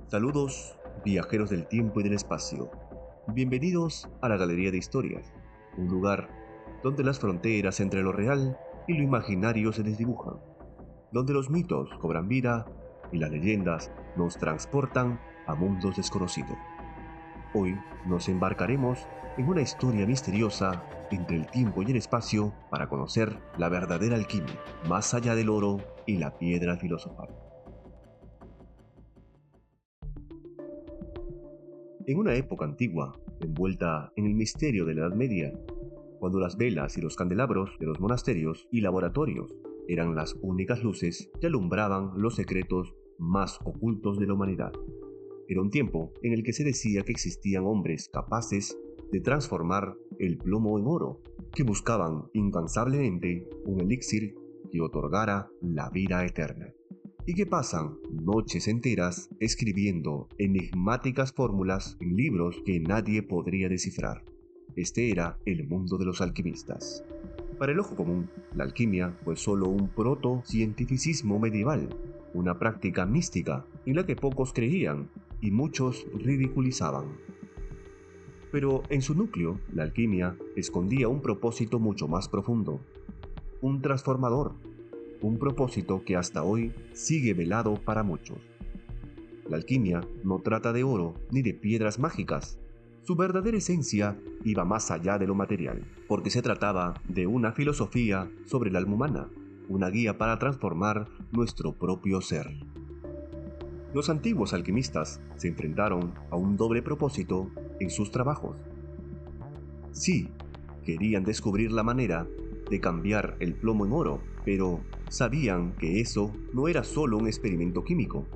Saludos, viajeros del tiempo y del espacio. Bienvenidos a la Galería de Historias, un lugar donde las fronteras entre lo real y lo imaginario se desdibujan, donde los mitos cobran vida y las leyendas nos transportan a mundos desconocidos. Hoy nos embarcaremos en una historia misteriosa entre el tiempo y el espacio para conocer la verdadera alquimia, más allá del oro y la piedra filosofal. En una época antigua, envuelta en el misterio de la Edad Media, cuando las velas y los candelabros de los monasterios y laboratorios eran las únicas luces que alumbraban los secretos más ocultos de la humanidad. Era un tiempo en el que se decía que existían hombres capaces de transformar el plomo en oro, que buscaban incansablemente un elixir que otorgara la vida eterna, y que pasan noches enteras escribiendo enigmáticas fórmulas en libros que nadie podría descifrar. Este era el mundo de los alquimistas. Para el ojo común, la alquimia fue solo un proto-cientificismo medieval, una práctica mística en la que pocos creían y muchos ridiculizaban. Pero en su núcleo, la alquimia escondía un propósito mucho más profundo, un transformador, un propósito que hasta hoy sigue velado para muchos. La alquimia no trata de oro ni de piedras mágicas. Su verdadera esencia iba más allá de lo material, porque se trataba de una filosofía sobre el alma humana, una guía para transformar nuestro propio ser. Los antiguos alquimistas se enfrentaron a un doble propósito en sus trabajos. Sí, querían descubrir la manera de cambiar el plomo en oro, pero sabían que eso no era solo un experimento químico.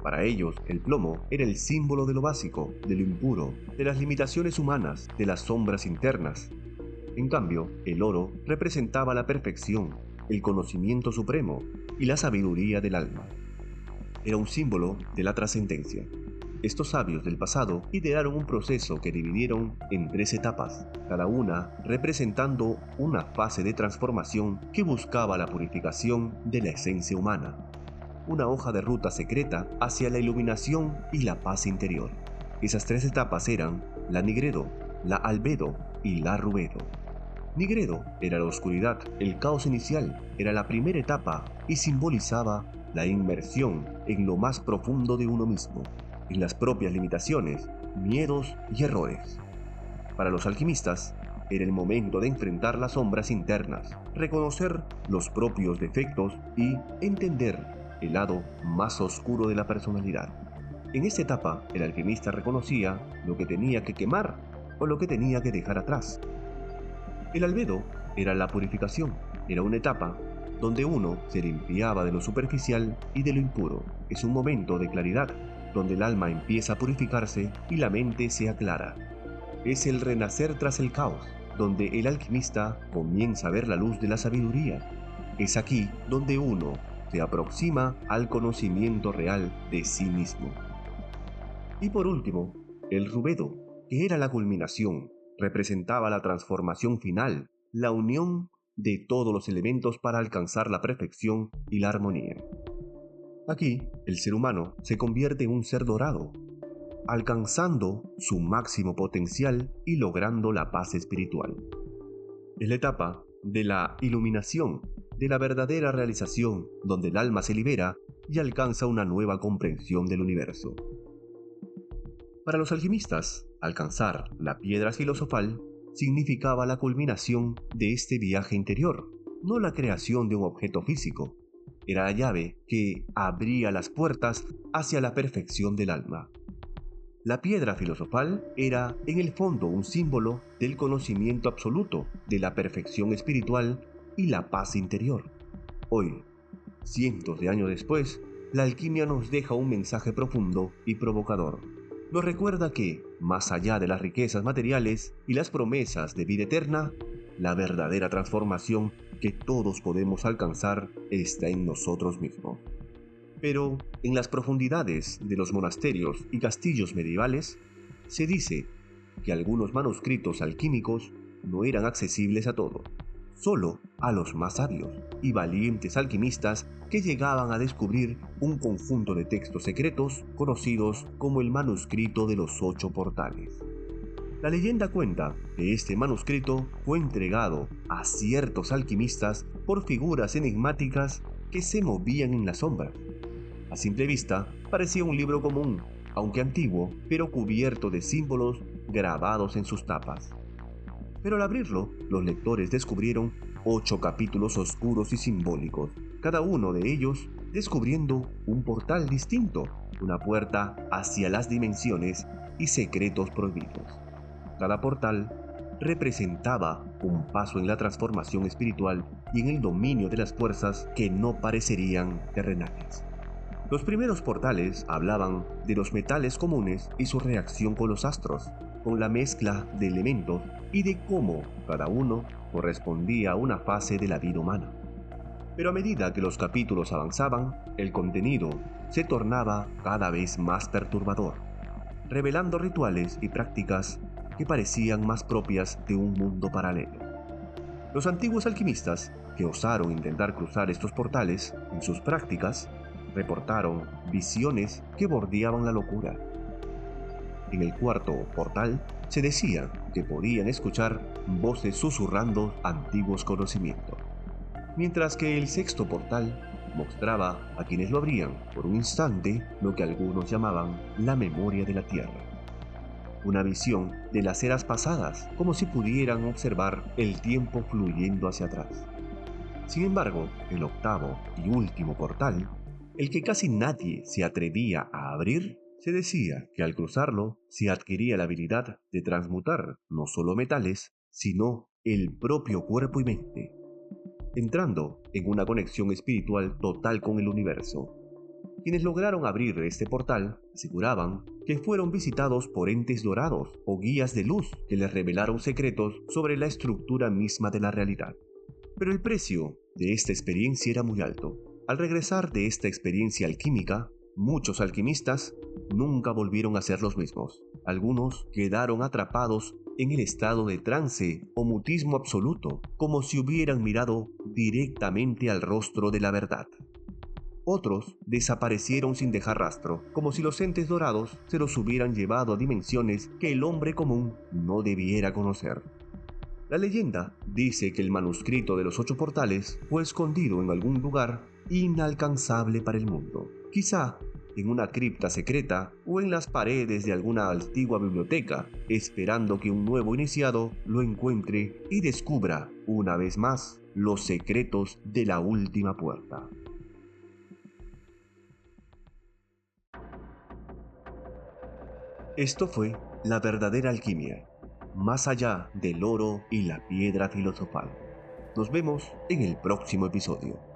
Para ellos, el plomo era el símbolo de lo básico, de lo impuro, de las limitaciones humanas, de las sombras internas. En cambio, el oro representaba la perfección, el conocimiento supremo y la sabiduría del alma. Era un símbolo de la trascendencia. Estos sabios del pasado idearon un proceso que dividieron en 3 etapas, cada una representando una fase de transformación que buscaba la purificación de la esencia humana, una hoja de ruta secreta hacia la iluminación y la paz interior. Esas 3 etapas eran la nigredo, la albedo y la rubedo. Nigredo era la oscuridad, el caos inicial, era la primera etapa y simbolizaba la inmersión en lo más profundo de uno mismo, en las propias limitaciones, miedos y errores. Para los alquimistas, era el momento de enfrentar las sombras internas, reconocer los propios defectos y entender el lado más oscuro de la personalidad. En esta etapa, el alquimista reconocía lo que tenía que quemar o lo que tenía que dejar atrás. El albedo era la purificación, era una etapa donde uno se limpiaba de lo superficial y de lo impuro. Es un momento de claridad, donde el alma empieza a purificarse y la mente se aclara. Es el renacer tras el caos, donde el alquimista comienza a ver la luz de la sabiduría. Es aquí donde uno se aproxima al conocimiento real de sí mismo. Y por último, el rubedo, que era la culminación, representaba la transformación final, la unión de todos los elementos para alcanzar la perfección y la armonía. Aquí, el ser humano se convierte en un ser dorado, alcanzando su máximo potencial y logrando la paz espiritual. Es la etapa de la iluminación, de la verdadera realización, donde el alma se libera y alcanza una nueva comprensión del universo. Para los alquimistas, alcanzar la piedra filosofal significaba la culminación de este viaje interior, no la creación de un objeto físico. Era la llave que abría las puertas hacia la perfección del alma. La piedra filosofal era, en el fondo, un símbolo del conocimiento absoluto, de la perfección espiritual y la paz interior. Hoy, cientos de años después, la alquimia nos deja un mensaje profundo y provocador. Nos recuerda que, más allá de las riquezas materiales y las promesas de vida eterna, la verdadera transformación que todos podemos alcanzar está en nosotros mismos. Pero en las profundidades de los monasterios y castillos medievales, se dice que algunos manuscritos alquímicos no eran accesibles a todos. solo a los más sabios y valientes alquimistas que llegaban a descubrir un conjunto de textos secretos conocidos como el manuscrito de los 8 portales. La leyenda cuenta que este manuscrito fue entregado a ciertos alquimistas por figuras enigmáticas que se movían en la sombra. A simple vista, parecía un libro común, aunque antiguo, pero cubierto de símbolos grabados en sus tapas. Pero al abrirlo, los lectores descubrieron 8 capítulos oscuros y simbólicos, cada uno de ellos descubriendo un portal distinto, una puerta hacia las dimensiones y secretos prohibidos. Cada portal representaba un paso en la transformación espiritual y en el dominio de las fuerzas que no parecerían terrenales. Los primeros portales hablaban de los metales comunes y su reacción con los astros, con la mezcla de elementos y de cómo cada uno correspondía a una fase de la vida humana. Pero a medida que los capítulos avanzaban, el contenido se tornaba cada vez más perturbador, revelando rituales y prácticas que parecían más propias de un mundo paralelo. Los antiguos alquimistas, que osaron intentar cruzar estos portales en sus prácticas, reportaron visiones que bordeaban la locura. En el cuarto portal se decía que podían escuchar voces susurrando antiguos conocimientos, mientras que el sexto portal mostraba a quienes lo abrían por un instante lo que algunos llamaban la memoria de la Tierra. Una visión de las eras pasadas, como si pudieran observar el tiempo fluyendo hacia atrás. Sin embargo, el octavo y último portal, el que casi nadie se atrevía a abrir, se decía que al cruzarlo se adquiría la habilidad de transmutar no solo metales, sino el propio cuerpo y mente, entrando en una conexión espiritual total con el universo. Quienes lograron abrir este portal aseguraban que fueron visitados por entes dorados o guías de luz que les revelaron secretos sobre la estructura misma de la realidad. Pero el precio de esta experiencia era muy alto. Al regresar de esta experiencia alquímica, muchos alquimistas nunca volvieron a ser los mismos. Algunos quedaron atrapados en el estado de trance o mutismo absoluto, como si hubieran mirado directamente al rostro de la verdad. Otros desaparecieron sin dejar rastro, como si los entes dorados se los hubieran llevado a dimensiones que el hombre común no debiera conocer. La leyenda dice que el manuscrito de los 8 portales fue escondido en algún lugar inalcanzable para el mundo, quizá en una cripta secreta o en las paredes de alguna antigua biblioteca, esperando que un nuevo iniciado lo encuentre y descubra, una vez más, los secretos de la última puerta. Esto fue La verdadera alquimia, más allá del oro y la piedra filosofal. Nos vemos en el próximo episodio.